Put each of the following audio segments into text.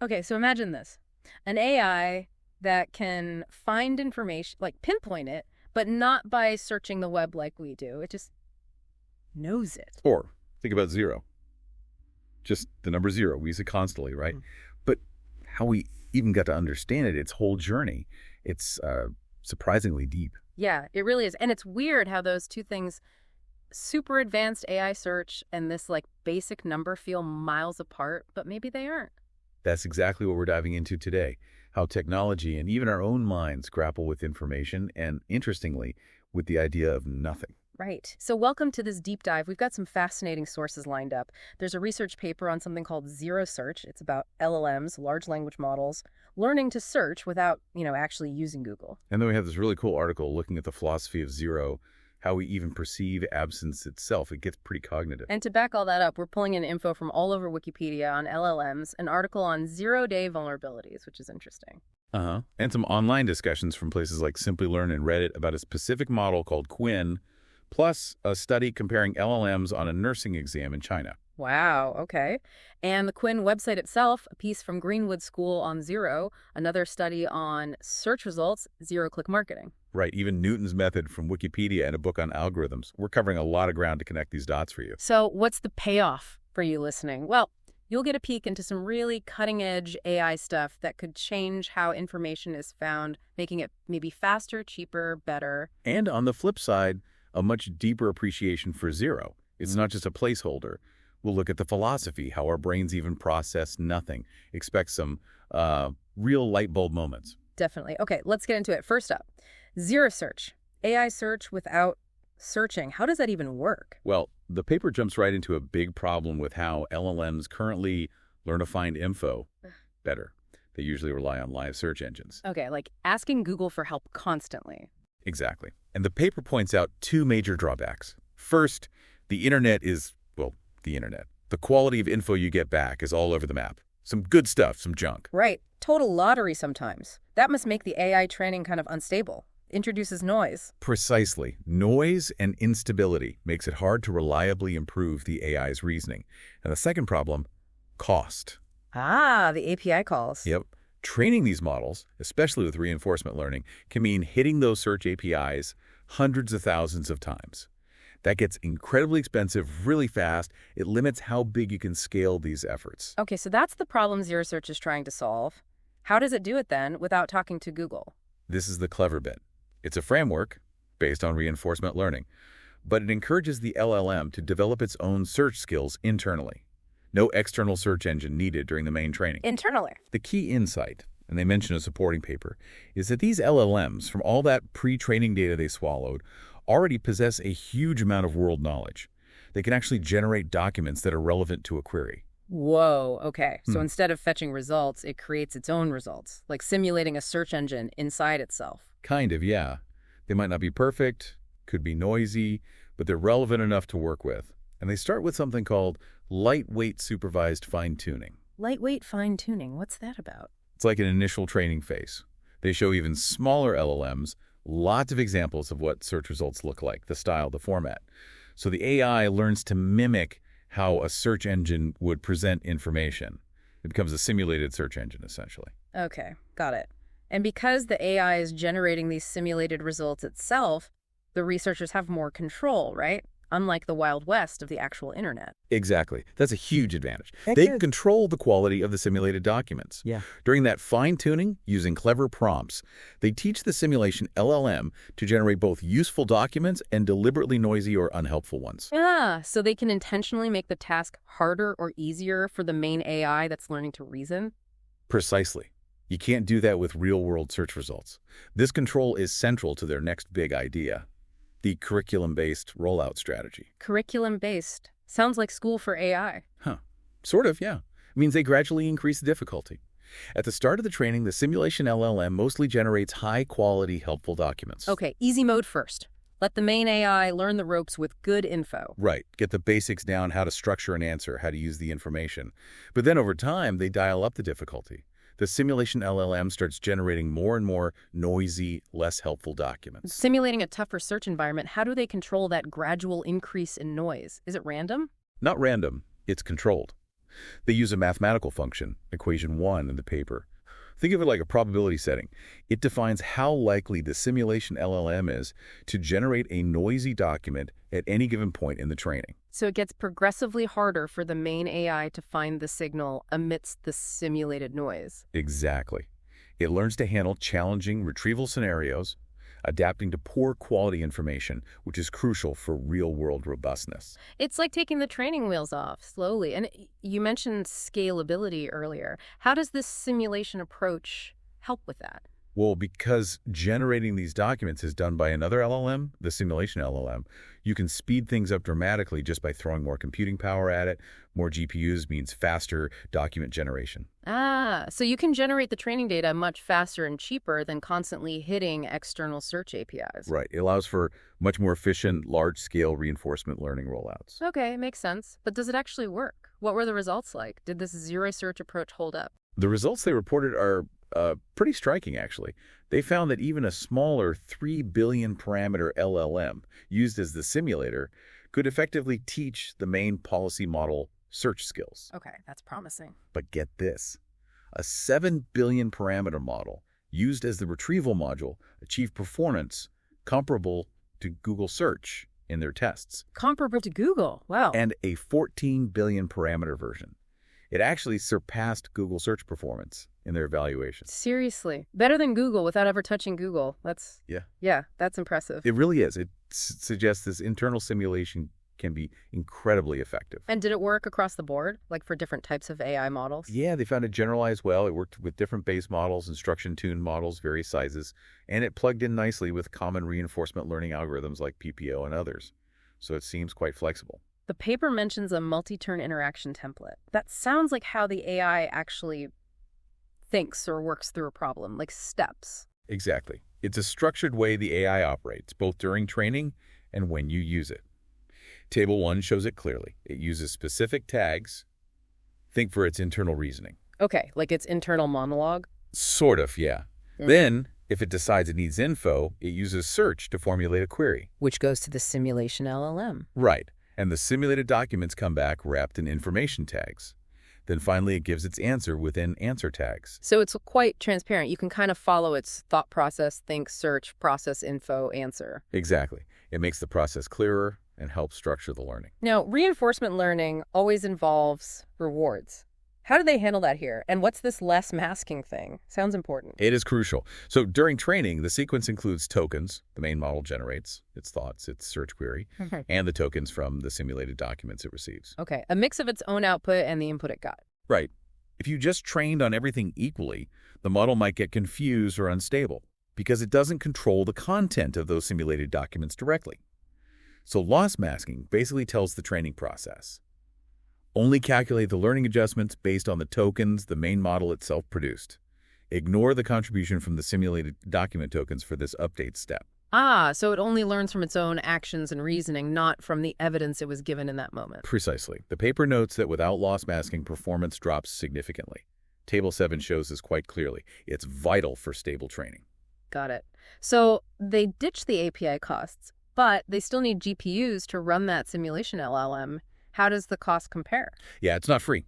Okay, so imagine this. An AI that can find information, like pinpoint it, but not by searching the web like we do. It just knows it. Or think about zero. Just the number zero. We use it constantly, right? But how we even got to understand it, its whole journey, it's surprisingly deep. Yeah, it really is. And it's weird how those two things, super advanced AI search and this like basic number, feel miles apart, but maybe they aren't. That's exactly what we're diving into today. How technology and even our own minds grapple with information and, interestingly, with the idea of nothing. Right. So welcome to this deep dive. We've got some fascinating sources lined up. There's a research paper on something called Zero Search. It's about LLMs, large language models, learning to search without, actually using Google. And then we have this really cool article looking at the philosophy of zero, how we even perceive absence itself. It gets pretty cognitive. And to back all that up, we're pulling in info from all over Wikipedia on LLMs, an article on zero-day vulnerabilities, which is interesting. Uh-huh. And some online discussions from places like Simplilearn and Reddit about a specific model called Quinn, plus a study comparing LLMs on a nursing exam in China. Wow, okay. And the Quinn website itself, a piece from Greenwood School on Zero, another study on search results, zero-click marketing. Right, even Newton's method from Wikipedia and a book on algorithms. We're covering a lot of ground to connect these dots for you. So what's the payoff for you listening? Well, you'll get a peek into some really cutting-edge AI stuff that could change how information is found, making it maybe faster, cheaper, better. And on the flip side, a much deeper appreciation for zero. It's not just a placeholder. We'll look at the philosophy, how our brains even process nothing. Expect some real light bulb moments. Definitely. Okay, let's get into it. First up, Zero Search. AI search without searching. How does that even work? Well, the paper jumps right into a big problem with how LLMs currently learn to find info better. They usually rely on live search engines. Okay, like asking Google for help constantly. Exactly. And the paper points out two major drawbacks. First, the internet is, well, the internet. The quality of info you get back is all over the map. Some good stuff, some junk. Right. Total lottery sometimes. That must make the AI training kind of unstable. Introduces noise. Precisely. Noise and instability makes it hard to reliably improve the AI's reasoning. And the second problem, cost. Ah, the API calls. Yep. Training these models, especially with reinforcement learning, can mean hitting those search APIs hundreds of thousands of times. That gets incredibly expensive really fast. It limits how big you can scale these efforts. Okay, so that's the problem Zero Search is trying to solve. How does it do it then without talking to Google? This is the clever bit. It's a framework based on reinforcement learning, but it encourages the LLM to develop its own search skills internally. No external search engine needed during the main training. Internally. The key insight, and they mention a supporting paper, is that these LLMs, from all that pre-training data they swallowed, already possess a huge amount of world knowledge. They can actually generate documents that are relevant to a query. Whoa, okay. So instead of fetching results, it creates its own results, like simulating a search engine inside itself. Kind of, yeah. They might not be perfect, could be noisy, but they're relevant enough to work with. And they start with something called lightweight supervised fine-tuning. Lightweight fine-tuning, what's that about? It's like an initial training phase. They show even smaller LLMs lots of examples of what search results look like, the style, the format. So the AI learns to mimic how a search engine would present information. It becomes a simulated search engine, essentially. Okay, got it. And because the AI is generating these simulated results itself, the researchers have more control, right? Unlike the Wild West of the actual internet. Exactly. That's a huge advantage. Heck They yeah. can control the quality of the simulated documents. Yeah. During that fine-tuning, using clever prompts, they teach the simulation LLM to generate both useful documents and deliberately noisy or unhelpful ones. Ah, so they can intentionally make the task harder or easier for the main AI that's learning to reason? Precisely. You can't do that with real-world search results. This control is central to their next big idea, the curriculum-based rollout strategy. Curriculum-based. Sounds like school for AI. Huh. Sort of, yeah. It means they gradually increase the difficulty. At the start of the training, the simulation LLM mostly generates high-quality, helpful documents. Okay, easy mode first. Let the main AI learn the ropes with good info. Right. Get the basics down, how to structure an answer, how to use the information. But then over time, they dial up the difficulty. The simulation LLM starts generating more and more noisy, less helpful documents. Simulating a tougher search environment, how do they control that gradual increase in noise? Is it random? Not random, it's controlled. They use a mathematical function, equation 1 in the paper. Think of it like a probability setting. It defines how likely the simulation LLM is to generate a noisy document at any given point in the training. So it gets progressively harder for the main AI to find the signal amidst the simulated noise. Exactly. It learns to handle challenging retrieval scenarios, adapting to poor quality information, which is crucial for real-world robustness. It's like taking the training wheels off slowly. And you mentioned scalability earlier. How does this simulation approach help with that? Well, because generating these documents is done by another LLM, the simulation LLM, you can speed things up dramatically just by throwing more computing power at it. More GPUs means faster document generation. Ah, so you can generate the training data much faster and cheaper than constantly hitting external search APIs. Right. It allows for much more efficient, large-scale reinforcement learning rollouts. Okay, makes sense. But does it actually work? What were the results like? Did this zero search approach hold up? The results they reported are pretty striking, actually. They found that even a smaller 3 billion parameter LLM used as the simulator could effectively teach the main policy model search skills. Okay, that's promising. But get this, a 7 billion parameter model used as the retrieval module achieved performance comparable to Google Search in their tests. Comparable to Google. Wow. And a 14 billion parameter version. It actually surpassed Google Search performance in their evaluations. Seriously. Better than Google without ever touching Google. Yeah, that's impressive. It really is. It suggests this internal simulation can be incredibly effective. And did it work across the board, like for different types of AI models? Yeah, they found it generalized well. It worked with different base models, instruction-tuned models, various sizes, and it plugged in nicely with common reinforcement learning algorithms like PPO and others. So it seems quite flexible. The paper mentions a multi-turn interaction template. That sounds like how the AI actually thinks or works through a problem, like steps. Exactly. It's a structured way the AI operates, both during training and when you use it. Table 1 shows it clearly. It uses specific tags. Think for its internal reasoning. Okay, like its internal monologue? Sort of, yeah. Then, if it decides it needs info, it uses search to formulate a query. Which goes to the simulation LLM. Right. And the simulated documents come back wrapped in information tags. Then finally, it gives its answer within answer tags. So it's quite transparent. You can kind of follow its thought process, think, search, process, info, answer. Exactly. It makes the process clearer and helps structure the learning. Now, reinforcement learning always involves rewards. How do they handle that here? And what's this less masking thing? Sounds important. It is crucial. So during training, the sequence includes tokens the main model generates, its thoughts, its search query, and the tokens from the simulated documents it receives. Okay, a mix of its own output and the input it got. Right. If you just trained on everything equally, the model might get confused or unstable because it doesn't control the content of those simulated documents directly. So loss masking basically tells the training process. Only calculate the learning adjustments based on the tokens the main model itself produced. Ignore the contribution from the simulated document tokens for this update step. Ah, so it only learns from its own actions and reasoning, not from the evidence it was given in that moment. Precisely. The paper notes that without loss masking, performance drops significantly. Table 7 shows this quite clearly. It's vital for stable training. Got it. So they ditch the API costs, but they still need GPUs to run that simulation LLM. How does the cost compare? Yeah, it's not free.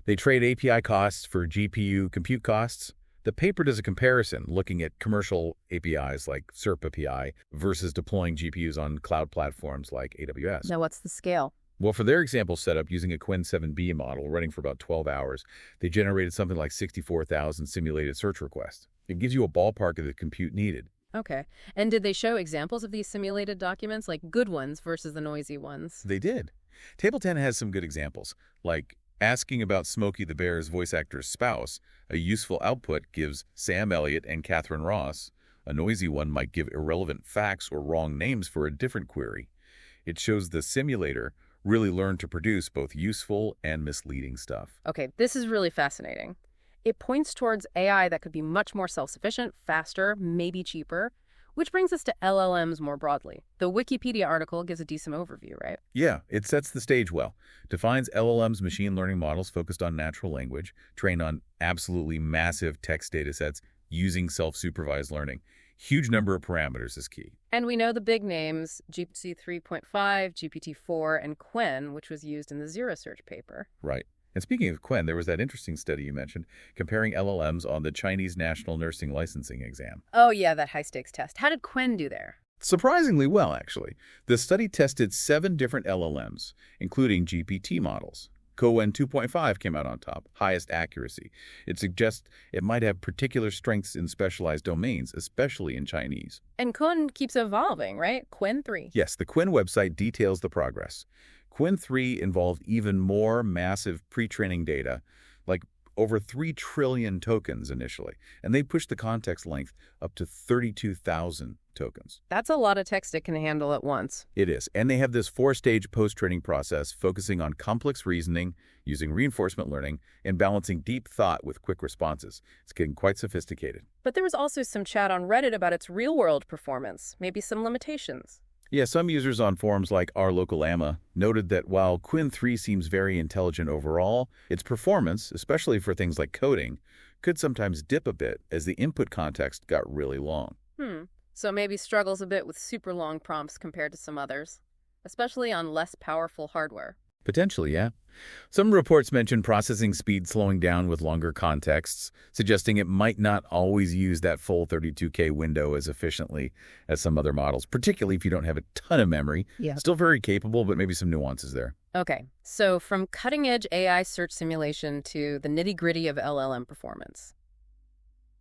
They trade API costs for GPU compute costs. The paper does a comparison looking at commercial APIs like SERP API versus deploying GPUs on cloud platforms like AWS. Now, what's the scale? Well, for their example setup using a Qwen 7b model running for about 12 hours, they generated something like 64,000 simulated search requests. It gives you a ballpark of the compute needed. Okay. And did they show examples of these simulated documents, like good ones versus the noisy ones? They did. Table 10 has some good examples, like asking about Smokey the Bear's voice actor's spouse. A useful output gives Sam Elliott and Catherine Ross. A noisy one might give irrelevant facts or wrong names for a different query. It shows the simulator really learned to produce both useful and misleading stuff. Okay, this is really fascinating. It points towards AI that could be much more self-sufficient, faster, maybe cheaper, which brings us to LLMs more broadly. The Wikipedia article gives a decent overview, right? Yeah, it sets the stage well. Defines LLMs machine learning models focused on natural language, trained on absolutely massive text data sets using self-supervised learning. Huge number of parameters is key. And we know the big names, GPT 3.5, GPT-4, and Qwen, which was used in the Zero Search paper. Right. And speaking of Quen, there was that interesting study you mentioned comparing LLMs on the Chinese National Nursing Licensing exam. Oh, yeah, that high-stakes test. How did Quen do there? Surprisingly well, actually. The study tested 7 different LLMs, including GPT models. Quen 2.5 came out on top, highest accuracy. It suggests it might have particular strengths in specialized domains, especially in Chinese. And Quen keeps evolving, right? Quen 3. Yes, the Quen website details the progress. Quen 3 involved even more massive pre-training data, like over 3 trillion tokens initially, and they pushed the context length up to 32,000 tokens. That's a lot of text it can handle at once. It is, and they have this 4-stage post-training process focusing on complex reasoning, using reinforcement learning, and balancing deep thought with quick responses. It's getting quite sophisticated. But there was also some chat on Reddit about its real-world performance, maybe some limitations. Yeah, some users on forums like Our Local AMA noted that while Quen 3 seems very intelligent overall, its performance, especially for things like coding, could sometimes dip a bit as the input context got really long. So maybe struggles a bit with super long prompts compared to some others, especially on less powerful hardware. Potentially, yeah. Some reports mention processing speed slowing down with longer contexts, suggesting it might not always use that full 32K window as efficiently as some other models, particularly if you don't have a ton of memory. Yeah. Still very capable, but maybe some nuances there. Okay, so from cutting-edge AI search simulation to the nitty-gritty of LLM performance.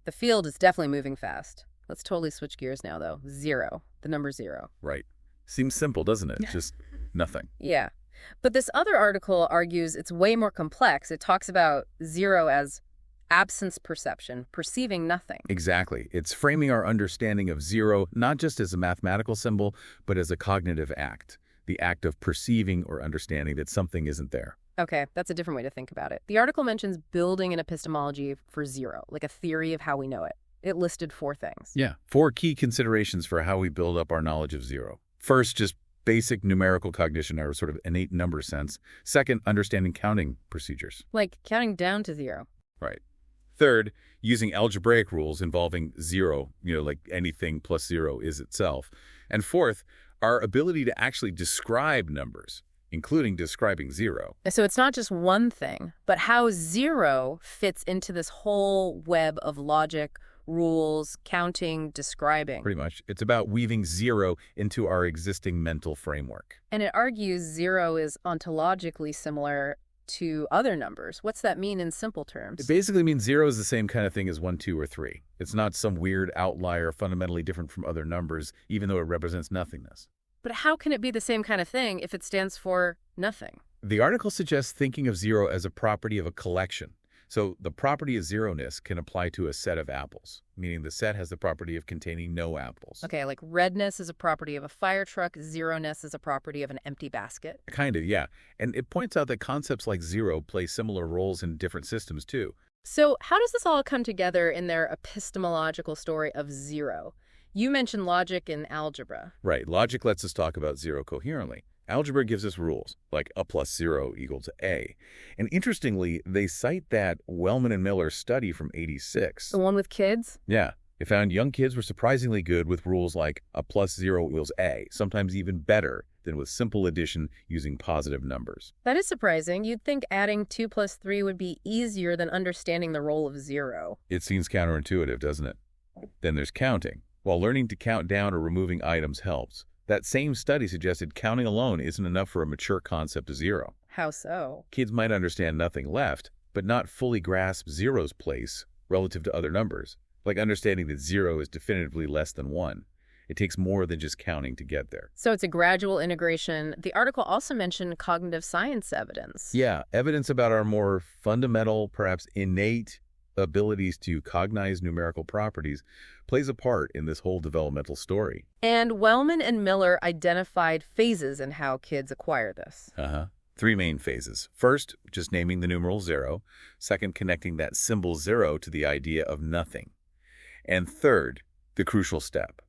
The field is definitely moving fast. Let's totally switch gears now, though. Zero. The number 0. Right. Seems simple, doesn't it? Just nothing. Yeah. But this other article argues it's way more complex. It talks about 0 as absence perception, perceiving nothing. Exactly. It's framing our understanding of 0 not just as a mathematical symbol, but as a cognitive act, the act of perceiving or understanding that something isn't there. Okay, that's a different way to think about it. The article mentions building an epistemology for 0, like a theory of how we know it. It listed 4 things. Yeah. 4 key considerations for how we build up our knowledge of 0. First, just basic numerical cognition, or sort of innate number sense. Second, understanding counting procedures. Like counting down to 0. Right. Third, using algebraic rules involving 0, like anything plus 0 is itself. And fourth, our ability to actually describe numbers, including describing 0. So it's not just one thing, but how 0 fits into this whole web of logic, rules, counting, describing. Pretty much. It's about weaving 0 into our existing mental framework. And it argues 0 is ontologically similar to other numbers. What's that mean in simple terms? It basically means 0 is the same kind of thing as 1, 2, or 3. It's not some weird outlier fundamentally different from other numbers, even though it represents nothingness. But how can it be the same kind of thing if it stands for nothing? The article suggests thinking of 0 as a property of a collection. So the property of zeroness can apply to a set of apples, meaning the set has the property of containing no apples. Okay, like redness is a property of a fire truck, zeroness is a property of an empty basket. Kind of, yeah. And it points out that concepts like 0 play similar roles in different systems, too. So how does this all come together in their epistemological story of 0? You mentioned logic and algebra. Right. Logic lets us talk about 0 coherently. Algebra gives us rules, like a plus 0 equals a. And interestingly, they cite that Wellman and Miller study from '86. The one with kids? Yeah. They found young kids were surprisingly good with rules like a plus 0 equals a, sometimes even better than with simple addition using positive numbers. That is surprising. You'd think adding 2 plus 3 would be easier than understanding the role of 0. It seems counterintuitive, doesn't it? Then there's counting. While learning to count down or removing items helps, that same study suggested counting alone isn't enough for a mature concept of 0. How so? Kids might understand nothing left, but not fully grasp 0's place relative to other numbers, like understanding that 0 is definitively less than 1. It takes more than just counting to get there. So it's a gradual integration. The article also mentioned cognitive science evidence. Yeah, evidence about our more fundamental, perhaps innate abilities to cognize numerical properties plays a part in this whole developmental story. And Wellman and Miller identified phases in how kids acquire this. 3 main phases. First, just naming the numeral 0. Second, connecting that symbol 0 to the idea of nothing. And third, the crucial step,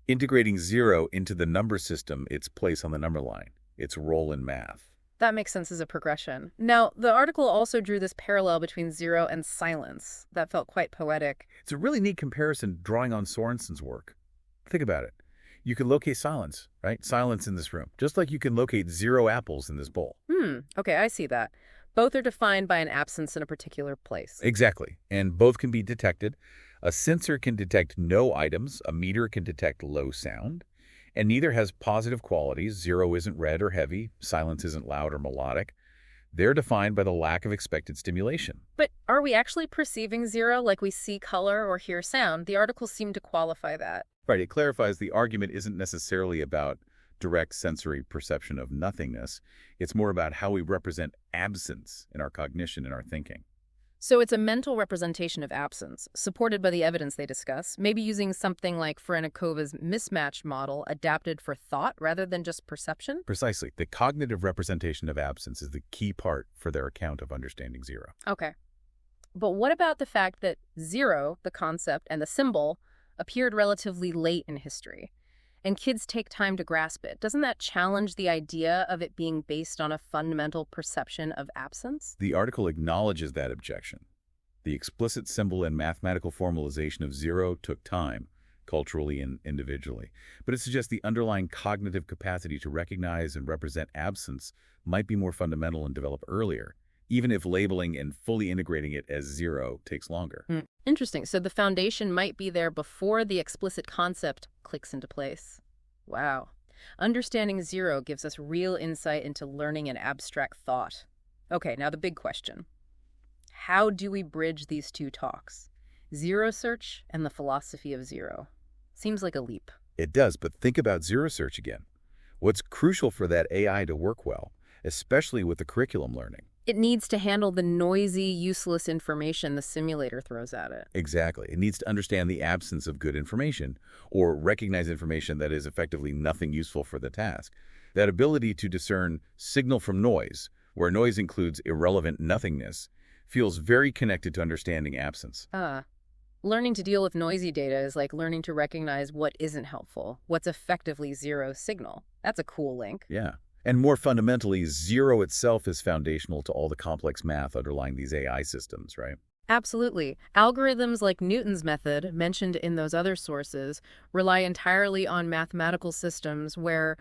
integrating 0 into the number system, its place on the number line, its role in math. That makes sense as a progression. Now, the article also drew this parallel between 0 and silence. That felt quite poetic. It's a really neat comparison drawing on Sorensen's work. Think about it. You can locate silence, right? Silence in this room, just like you can locate 0 apples in this bowl. Okay, I see that. Both are defined by an absence in a particular place. Exactly. And both can be detected. A sensor can detect no items, a meter can detect low sound, and neither has positive qualities. Zero isn't red or heavy, silence isn't loud or melodic. They're defined by the lack of expected stimulation. But are we actually perceiving zero like we see color or hear sound? The articles seem to qualify that. Right, it clarifies the argument isn't necessarily about direct sensory perception of nothingness. It's more about how we represent absence in our cognition and our thinking. So it's a mental representation of absence, supported by the evidence they discuss, maybe using something like Ferenikova's mismatch model adapted for thought rather than just perception? Precisely. The cognitive representation of absence is the key part for their account of understanding zero. Okay. But what about the fact that zero, the concept, and the symbol appeared relatively late in history? And kids take time to grasp it. Doesn't that challenge the idea of it being based on a fundamental perception of absence? The article acknowledges that objection. The explicit symbol and mathematical formalization of zero took time, culturally and individually. But it suggests the underlying cognitive capacity to recognize and represent absence might be more fundamental and develop earlier, even if labeling and fully integrating it as zero takes longer. Interesting. So the foundation might be there before the explicit concept clicks into place. Wow. Understanding zero gives us real insight into learning and abstract thought. Okay, now the big question. How do we bridge these two talks? Zero search and the philosophy of zero. Seems like a leap. It does, but think about zero search again. What's crucial for that AI to work well, especially with the curriculum learning? It needs to handle the noisy, useless information the simulator throws at it. Exactly. It needs to understand the absence of good information or recognize information that is effectively nothing useful for the task. That ability to discern signal from noise, where noise includes irrelevant nothingness, feels very connected to understanding absence. Learning to deal with noisy data is like learning to recognize what isn't helpful, what's effectively zero signal. That's a cool link. Yeah. And more fundamentally, zero itself is foundational to all the complex math underlying these AI systems, right? Absolutely. Algorithms like Newton's method, mentioned in those other sources, rely entirely on mathematical systems where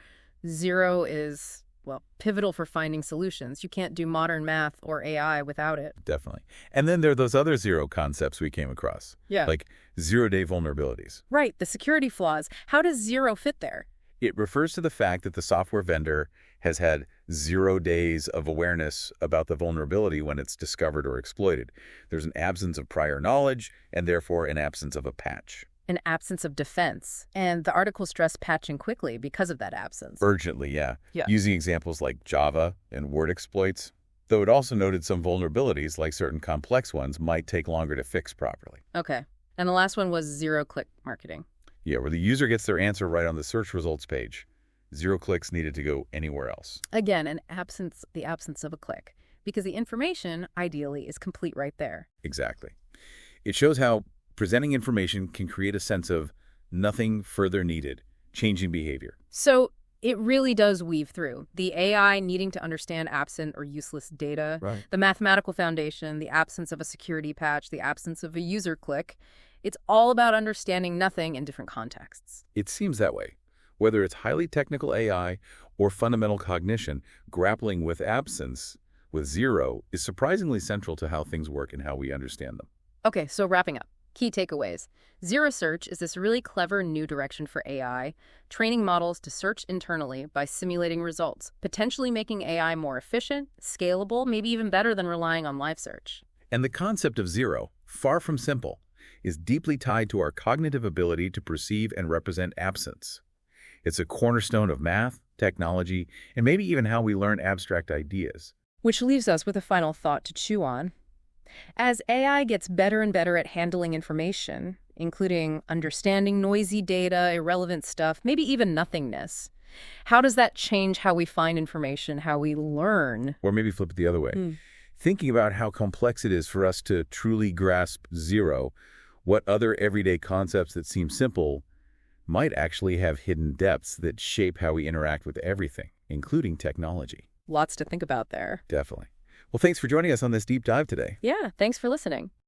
zero is, well, pivotal for finding solutions. You can't do modern math or AI without it. Definitely. And then there are those other zero concepts we came across, Yeah. like zero-day vulnerabilities. Right, the security flaws. How does zero fit there? It refers to the fact that the software vendor has had 0 days of awareness about the vulnerability when it's discovered or exploited. There's an absence of prior knowledge and therefore an absence of a patch. An absence of defense. And the article stressed patching quickly because of that absence. Urgently, yeah. Yeah. Using examples like Java and Word exploits, though it also noted some vulnerabilities, like certain complex ones, might take longer to fix properly. Okay. And the last one was zero-click marketing. Yeah, where the user gets their answer right on the search results page. 0 clicks needed to go anywhere else. Again, the absence of a click, because the information, ideally, is complete right there. Exactly. It shows how presenting information can create a sense of nothing further needed, changing behavior. So it really does weave through. The AI needing to understand absent or useless data, Right. the mathematical foundation, the absence of a security patch, the absence of a user click. It's all about understanding nothing in different contexts. It seems that way. Whether it's highly technical AI or fundamental cognition, grappling with absence, with zero, is surprisingly central to how things work and how we understand them. Okay, so wrapping up. Key takeaways. Zero search is this really clever new direction for AI, training models to search internally by simulating results, potentially making AI more efficient, scalable, maybe even better than relying on live search. And the concept of zero, far from simple, is deeply tied to our cognitive ability to perceive and represent absence. It's a cornerstone of math, technology, and maybe even how we learn abstract ideas. Which leaves us with a final thought to chew on. As AI gets better and better at handling information, including understanding noisy data, irrelevant stuff, maybe even nothingness, how does that change how we find information, how we learn? Or maybe flip it the other way. Thinking about how complex it is for us to truly grasp zero, what other everyday concepts that seem simple might actually have hidden depths that shape how we interact with everything, including technology. Lots to think about there. Definitely. Well, thanks for joining us on this deep dive today. Yeah, thanks for listening.